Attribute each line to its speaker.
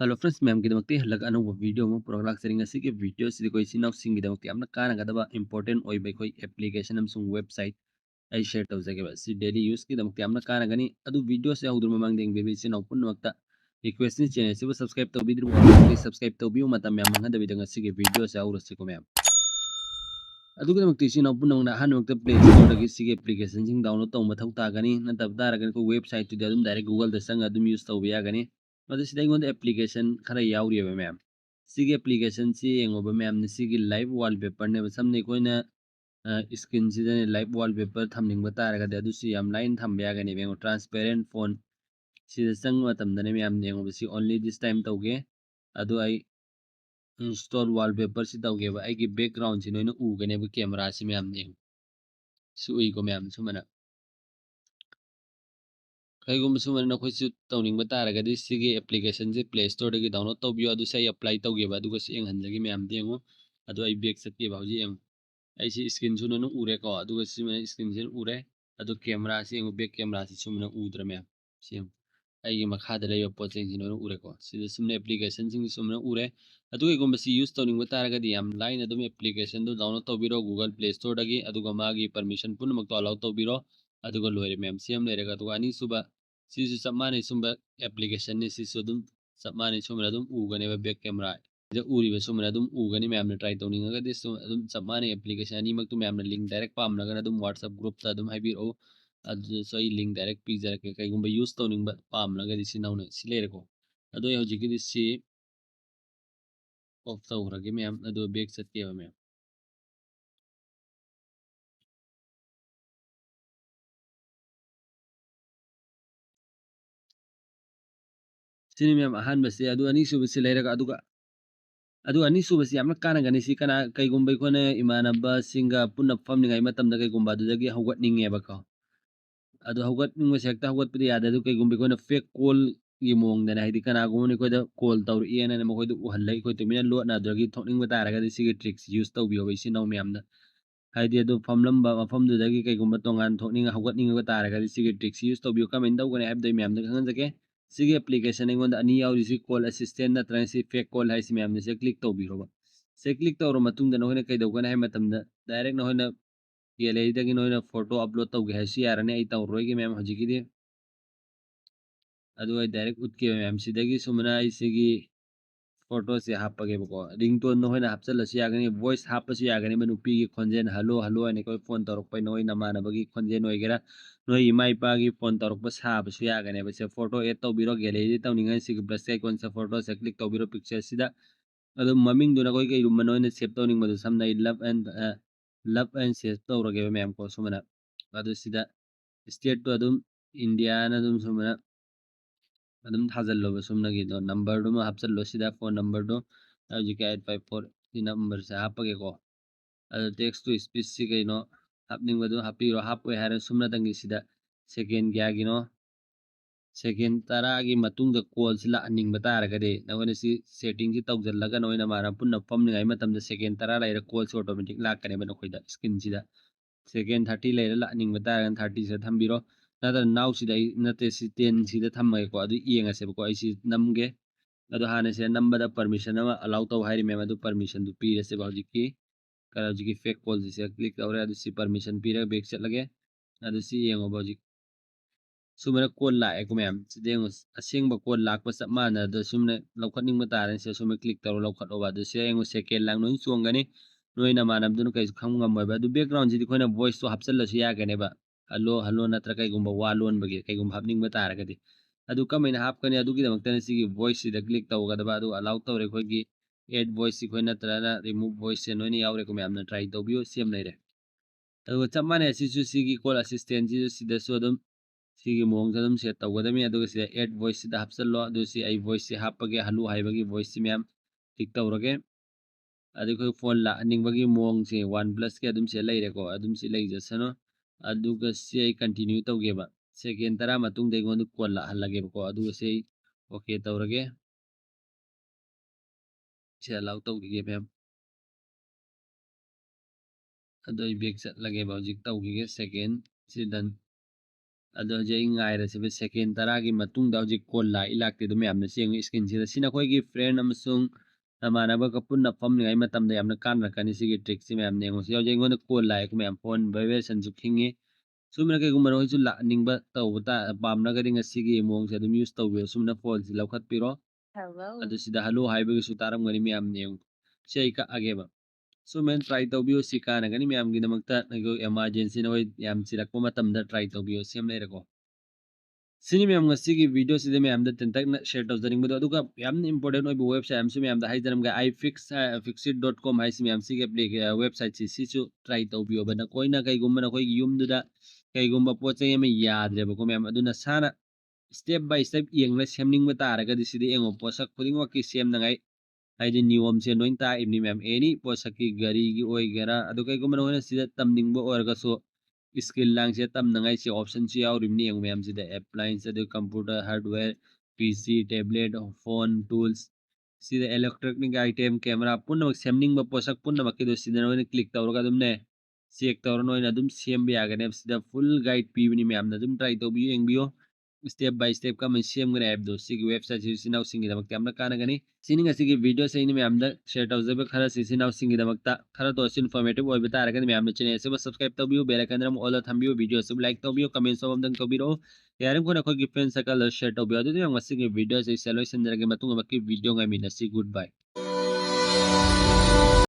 Speaker 1: hello friends ma'am गिदमक्ति हलक अनौब video अमु पुरक्लाक्चरिंग असिगे video सिदि कोइ सिनाव सिंगिदमक्ति यामना कानागदबा important ओइबै कोइ एप्लीकेशन अमसुंग वेबसाइट आई शेयर तौजगेबा सि डेली यूज गिदमक्ति यामना कानागनी अदु वीडियो से हौदुर ममांग बेबी सिनाव पुनमक्ता रिक्वेस्ट नि चैनल सिबु सब्सक्राइब तौबिद्रु प्लीज सब्सक्राइब तौबियु मतम याम मंगदबिदंग असिगे वीडियो से हौरसिको मैम अदुगिदमक्ति सिनाव पुनमना हानमक्ता प्ले स्टोर दगी सिगे एप्लीकेशन सिंग डाउनलोड तौ मथौ तागनी नतब तारगन को वेबसाइट तुदि अदुम डायरेक्ट गूगल दा संग अदुम यूज तौबा यागनी मदसिदा इंगोंद एप्लीकेशन खरा यावरियबा मैम सिगे एप्लीकेशन सी येंगोबा मैम ने सिगे लाइव वॉलपेपर ने समने कोइना स्क्रीन सिदा लाइव वॉलपेपर थमनिंग तारगा दे अदुसी याम लाइन थंबा यागनी बेंगो ट्रांसपेरेंट फोन सिदा संग मतमदने मैम येंगोबा सी ओनली दिस टाइम तौगे अदु आई इंस्टॉल वॉलपेपर से तौगेबा आई बैकग्राउंड से नोइना उगनेबा कैमरा से मैम ने सुइको मैम सुमना कईगुम सुमना नखोइसु तौनिंग तारगदि सिगे एप्लीकेशन से प्ले स्टोर दगी डाउनलोड तौबियो अदु से अप्लाई तौगेबा अदुगा से हंजगी मैम देंगो अदु आई बैक सके बाउजी एम आई सी स्क्रीन सु ननु उरे को अदुगा सिमना स्क्रीन से उरे अदु कैमरा से बैक कैमरा से सुमना उद्र मैम सेम आई मखादा लेयो पोचें सिनो उरे को सिदा सुमना एप्लीकेशन सिंग सुमना उरे अदुगा गुम सी यूज तौनिंग तारगदि याम लाइन अदुम एप्लीकेशन दु डाउनलोड तौबिरो गूगल प्ले स्टोर दगी अदुगा मागी परमिशन पुनमक तो अलाउ तौबिरो अदुगा लोरे मैम सेम लेरेगा अदुगा अनि सुबा सिसु सब माने सुंबा एप्लीकेशन ने सिसु दुम सब माने सुमना दुम उगने back camera ida uri ba sumana dum ugani ma'am ने ट्राई तौनिंग ga dis dum सब माने application ani mak tu ma'am ने लिंक डायरेक्ट पाम लगा dum व्हाट्सएप ग्रुप ता dum हाइबी ओ अदु सई लिंक डायरेक्ट पी जरा के कई गुंबा यूज तौनिंग बा पाम लगा दिसि नाउने सिलेरे को अदु यो जिकि दिसि ऑफ तौरगे मैम अदु बैक सत्के बा मैम सिनि मैम अहान बसे अदु अनि सुबसे लेरगा अदुगा अदु अनि सुबसे यामना काना गनि सि kana कई गुंबा कोने इमानबा सिंगा पुन्ना फमनिंगाई मतम दा कई गुंबा दुदगी हौगटनिंगेबा को अदु हौगटनिंग सेक्ता हौगटपदि यादे अदु कई गुंबा कोने फेक कॉल गी मोंग दना हाइदि kana गुमनि कोइदा कॉल तौर इएना ने मखोइदु उहल्लै कोइ तुमिना लोटना दगी थोकनिंग तारगा दिसि ट्रिक्स यूज तौबियो बैसि नाउ मैम हाइदि अदु फमलम्बा मफमदुदगी कईगुंबा तोंगान थोकनिंग हौगटनिंग तारगा सिगे ट्रिक्स यूज तौबियो कमेंट तौगने हाइबदै मैम दा खंगजके सिगे एप्लीकेशन एंगोंद अनि यावरिसि कॉल असिस्टेंट नत्रन सि फेक कॉल हाइसि मैम ने से क्लिक तौबिरोबा से क्लिक तौरो मतुंग दा नहोइना कइदौगना हाइ मतमदा डायरेक्ट नहोइना गैलरी दगी नहोइना फोटो अपलोड तौगे हाइसि यारने आई तौरोइगे मैम हजिकिदि अदु आई डायरेक्ट उतके मैम सिदगी सुमना आई सिगी फोटो से हापगेबको रिंगटोन नहोइना हापचलसि यागनी वॉइस हापसि यागनी मनुपी की खोंजेन हलो हलो अनि कोइ फोन तौरकपै नोइ नमानबगी खोंजेन ओइगेरा नोइ इमा इपागी फोन तौरकप साबसु यागने बसे फोटो एड तौबिरो गैलरी तौनिंगा सिग प्लस आइकॉन से फोटो से क्लिक तौबिरो पिक्चर सिदा अदु ममिंग दुना कोइ कई रुम नोइना सेव तौनिंग मदु समना लव एंड सेव तौरगे मैम को सुमना अदु सिदा स्टेट तो अदुम इंडिया ना अदुम सुमना अदुम थाजल्लो सुमनगी दो नंबर दो हापचल्लो सिदा फोन नंबर दो हजिके 854 इ नंबर से हापगे को अदु टेक्स्ट टू स्पीच सि कइनो हापनिंग बदु हापिरो हापवे हारे सुमना तंगी सिदा सेकेंड ग्यागिनो सेकेंड तरा की मतुंग द कॉल सिला अनिंग बतारगदे नगोने सि सेटिंग सि तौजल्लगा नोइना मारा पुन्ना फमनिंगाई मतमदा सेकेंड तरा लाइरा कॉल से ऑटोमेटिक लाकने बन खोइदा स्क्रीन सिदा सेकेंड 30 लाइरा लानिंग बतारगन 30 से थंबिरो नदर नाउ सिदा नते सि 10 सिदा थम्मगे को अदु इयंगा से को आइसि नमगे अदु हाने से नंबर परमिशन अमा अलाउ तौ हाइरि मैम अदु परमिशन दु पीरे से बाउजिकी करा जिकी फेक कॉल से क्लिक तौरे अदु सि परमिशन पीरे बैक चलगे अदु सि येंगो बाउजि Sumana call लाएको ma'am सिदेंगो असेंगबा call Lakpa सब माना द सुमना लौखनिंग तारन से सुमना क्लिक तौर लौखटोबा अदु से येंगो सेकेंड लांग नोइन चोंगनी नोइना मानब दुनु कइ खमगमबा अदु बैकग्राउंड सिदि खोइना वॉइस तो हापचलसु यागनेबा हलो हलो नत्र कइगुंबा वा लोन बगे कइगुंबा हापनिंग तारगदि अदु कमैना हापकने अदुगी दमक्तने सिगी वॉइस सिदा क्लिक तौगदबा अदु अलाउ तौरे खोइगी एड वॉइस सि खोइना तरना रिमूव वॉइस से नोइना यावरे को मैम ट्राई तौबियो सेम लेरे अदु चप माने सिसु सिगी कॉल असिस्टेंट सिदा सु अदुम सिगी मोंग अदुम सेट तौगदमी अदुगा सिदा एड वॉइस सिदा हापचल्लो अदु सि आई वॉइस से हापगे हलु हाइबगी वॉइस सि मैम क्लिक तौरगे अदु कोइ फोन ला निंगबगी मोंग से 1 प्लस के अदुम से लेरे को अदुम से लेइ जसनो अदुगा से आई कंटिन्यू तौगेबा सेकेंड तरा मतुंग देगोंदु कॉल ला हलगे को अदुगा से ओके तौरगे से अलाउ तौगे मैम अदु आई बैक चलगे बाउजिक तौगे सेकेंड से डन ꯑꯗꯣ ꯍꯧꯖꯤꯛ ꯑꯩ ꯉꯥꯏꯔꯁꯤꯕ ꯁꯦꯀꯦꯟ 10ꯒꯤ ꯃꯇꯨꯡꯗ ꯍꯧꯖꯤꯛ ꯀꯣꯜ ꯂꯥꯛꯏ ꯂꯥꯛꯇꯦꯗꯣ ꯃꯌꯥꯝꯅꯁꯨ ꯌꯦꯡꯉꯨ ꯁ꯭ꯀ꯭ꯔꯤꯟꯁꯤꯗ ꯁꯤꯅ ꯑꯩꯈꯣꯏꯒꯤ ꯐ꯭ꯔꯦꯟ ꯑꯃꯁꯨꯡ ꯅꯃꯥꯟꯅꯕꯒ ꯄꯨꯟꯅ ꯐꯝꯂꯤꯉꯩ ꯃꯇꯝꯗ ꯌꯥꯝꯅ ꯀꯥꯟꯅꯔꯛꯀꯅꯤ ꯁꯤꯒꯤ ꯇ꯭ꯔꯤꯛꯁꯤ ꯃꯌꯥꯝꯅ ꯌꯦꯡꯉꯨ ꯁꯤ ꯍꯧꯖꯤꯛ ꯑꯩꯉꯣꯟꯗ ꯀꯣꯜ ꯂꯥꯛꯑꯦꯀꯣ ꯃꯌꯥꯝ ꯐꯣꯟ ꯚꯥꯏꯕ꯭ꯔꯦꯁꯟꯁꯨ ꯈꯤꯡꯉꯤ ꯁꯨꯝꯕꯅ ꯀꯩꯒꯨꯝꯕ ꯅꯈꯣꯏꯁꯨ ꯂꯥꯛꯅꯤꯡꯕ ꯇꯧꯕ ꯄꯥꯝꯂꯒꯗꯤ ꯉꯁꯤꯒꯤ ꯃꯑꯣꯡꯁꯦ ꯑꯗꯨꯝ ꯌꯨꯁ ꯇꯧꯕꯤꯌꯨ ꯁꯨꯝꯅ ꯐꯣꯟꯁꯤ ꯂꯧꯈꯠꯄꯤꯔꯣ ꯑꯗꯨ ꯁꯤꯗ ꯍꯜꯂꯣ ꯍꯥꯏꯕꯒꯤꯁꯨ ꯇꯥꯔꯝꯒꯅꯤ ꯃꯌꯥꯝꯅ ꯌꯦꯡꯉꯨ ꯁꯤ ꯑꯩ ꯀꯛꯑꯒꯦꯕ ꯁꯨꯃꯥꯏꯅ ꯇ꯭ꯔꯥꯏ ꯇꯧꯕꯤꯌꯨ ꯁꯤ ꯀꯥꯟꯅꯒꯅꯤ ꯃꯌꯥꯝꯒꯤꯗꯃꯛꯇ ꯅꯈꯣꯏ ꯑꯦꯃꯥꯔꯖꯦꯟꯁꯤ ꯅꯈꯣꯏ ꯌꯥꯝ ꯆꯤꯜꯂꯛꯄ ꯃꯇꯝꯗ ꯇ꯭ꯔꯥꯏ ꯇꯧꯕꯤꯌꯨ ꯁꯦꯝ ꯂꯩꯔꯦꯀꯣ ꯁꯤꯅꯤ ꯃꯌꯥꯝ ꯉꯁꯤꯒꯤ ꯚꯤꯗꯤꯑꯣꯁꯤꯗ ꯃꯌꯥꯝꯗ ꯇꯦꯟꯇꯛꯅ ꯁꯦꯌꯔ ꯇꯧꯖꯅꯤꯡꯕꯗꯣ ꯑꯗꯨꯒ ꯌꯥꯝꯅ ꯏꯝꯄꯣꯔꯇꯦꯟ ꯑꯣꯏꯕ ꯋꯦꯕꯁꯥꯏꯠ ꯑꯃꯁꯨ ꯃꯌꯥꯝꯗ ꯍꯥꯏꯖꯔꯝꯒꯦ iFixit.com ꯍꯥꯏꯁꯤ ꯃꯌꯥꯝ ꯁꯤꯒꯤ ꯋꯦꯕꯁꯥꯏꯠꯁꯤ ꯁꯤꯁꯨ ꯇ꯭ꯔꯥꯏ ꯇꯧꯕꯤꯌꯣꯕ ꯅꯈꯣꯏꯅ ꯀꯩꯒꯨꯝꯕ ꯅꯈꯣꯏꯒꯤ ꯌꯨꯝꯗꯨꯗ ꯀꯩꯒꯨꯝꯕ ꯄꯣꯠ ꯆꯩ ꯑꯃ ꯌꯥꯗ꯭ꯔꯦꯕꯀꯣ ꯃꯌꯥꯝ ꯑꯗꯨꯅ ꯁꯥꯅ ꯁ꯭ꯇꯦꯞ ꯕꯥꯏ ꯁ꯭ꯇꯦꯞ ꯌꯦꯡꯅ ꯁꯦꯝꯅꯤꯡꯕ ꯇꯥꯔꯒꯗꯤ ꯁꯤꯗ ꯌꯦꯡꯉꯣ ꯄꯣꯠꯁꯛ ꯈꯨꯗꯤꯡꯃꯛꯀꯤ ꯁꯦꯝꯅꯉꯥꯏ ꯍꯥꯏꯗꯤ ꯅꯤꯌꯣꯝꯁꯦ ꯂꯣꯏ ꯇꯥꯛꯏꯕꯅꯤ ꯃꯌꯥꯝ ꯑꯦꯅꯤ ꯄꯣꯠꯁꯛꯀꯤ ꯒꯥꯔꯤꯒꯤ ꯑꯣꯏꯒꯦꯔꯥ ꯑꯗꯨ ꯀꯩꯒꯨꯝꯕ ꯅꯈꯣꯏꯅ ꯁꯤꯗ ꯇꯝꯅꯤꯡꯕ ꯑꯣꯏꯔꯒꯁꯨ ꯁ꯭ꯀꯤꯜ ꯂꯥꯡꯁꯦ ꯇꯝꯅꯉꯥꯏꯁꯦ ꯑꯣꯞꯁꯟꯁꯨ ꯌꯥꯎꯔꯤꯕꯅꯤ ꯌꯦꯡꯉꯨ ꯃꯌꯥꯝꯁꯤꯗ ꯑꯦꯄ꯭ꯂꯥꯏꯟꯁ ꯑꯗꯨ computer hardware PC tablet phone tools ꯁꯤꯗ ꯏꯂꯦꯛꯇ꯭ꯔꯣꯅꯤꯛ ꯑꯥꯏꯇꯦꯝ ꯀꯦꯃꯦꯔꯥ ꯄꯨꯝꯅꯃꯛ ꯁꯦꯝꯅꯤꯡꯕ ꯄꯣꯠꯁꯛ ꯄꯨꯝꯅꯃꯛꯀꯤꯗꯣ ꯁꯤꯗ ꯅꯣꯏꯅ ꯀ꯭ꯂꯤꯛ ꯇꯧꯔꯒ ꯑꯗꯨꯝꯅꯦ ꯆꯦꯛ ꯇꯧꯔ ꯅꯣꯏꯅ ꯑꯗꯨꯝ ꯁꯦꯝꯕ ꯌꯥꯒꯅꯦꯕ ꯁꯤꯗ ꯐꯨꯜ ꯒꯥꯏꯗ ꯄꯤꯕꯅꯤ ꯃꯌꯥꯝꯅ ꯑꯗꯨꯝ ꯇ꯭ꯔꯥꯏ ꯇꯧꯕꯤꯌꯨ ꯌꯦꯡꯕꯤꯌꯨ ꯁ꯭ꯇꯦꯞ ꯕꯥꯏ ꯁ꯭ꯇꯦꯞ ꯀꯃꯥꯏꯅ ꯁꯦꯝꯒꯅꯤ ꯍꯥꯏꯕꯗꯣ ꯁꯤꯒꯤ ꯋꯦꯕꯁꯥꯏꯠꯁꯤ ꯏꯆꯤꯟ ꯏꯅꯥꯎꯁꯤꯡꯒꯤꯗꯃꯛꯇ ꯌꯥꯝꯅ ꯀꯥꯟꯅꯒꯅꯤ ꯁꯤꯅꯤ ꯉꯁꯤꯒꯤ ꯚꯤꯗꯤꯑꯣꯁꯦ ꯑꯩꯅ ꯃꯌꯥꯝꯗ ꯁꯦꯌꯔ ꯇꯧꯖꯕ ꯈꯔꯁꯤ ꯏꯆꯤꯟ ꯏꯅꯥꯎꯁꯤꯡꯒꯤꯗꯃꯛꯇ ꯈꯔꯗ ꯑꯣꯏꯔꯁꯨ ꯏꯟꯐꯣꯔꯃꯦꯇꯤꯚ ꯑꯣꯏꯕ ꯇꯥꯔꯒꯗꯤ ꯃꯌꯥꯝꯅ ꯆꯦꯅꯦꯜ ꯑꯁꯤꯕꯨ ꯁꯕꯁꯀ꯭ꯔꯥꯏꯕ ꯇꯧꯕꯤꯌꯨ ꯕꯦꯜ ꯑꯥꯏꯀꯟꯗ ꯑꯃꯨꯛ ꯑꯣꯜꯗ ꯊꯝꯕꯤꯌꯨ ꯚꯤꯗꯤꯑꯣ ꯑꯁꯤꯕꯨ ꯂꯥꯏꯛ ꯇꯧꯕꯤꯌꯨ ꯀꯃꯦꯟꯁꯨ ꯑꯃꯇꯪ ꯇꯧꯕꯤꯔꯛꯎ ꯌꯥꯔꯤꯕꯃꯈꯩ ꯑꯩꯈꯣꯏꯒꯤ ꯐ꯭ꯔꯦꯟ ꯁꯔꯀꯜꯗ ꯁꯦꯌꯔ ꯇꯧꯕꯤꯌꯨ ꯑꯗꯨꯗꯤ ꯉꯁꯤꯒꯤ ꯚꯤꯗꯤꯑꯣꯁꯦ ꯂꯣꯏꯁꯤꯟꯖꯔꯒꯦ ꯃꯇꯨꯡ ꯑꯃꯨꯛꯀꯤ ꯚꯤꯗꯤꯑꯣ ꯉꯥꯏꯃꯤꯟꯅꯁꯤ ꯒꯨꯗ ꯕꯥꯏ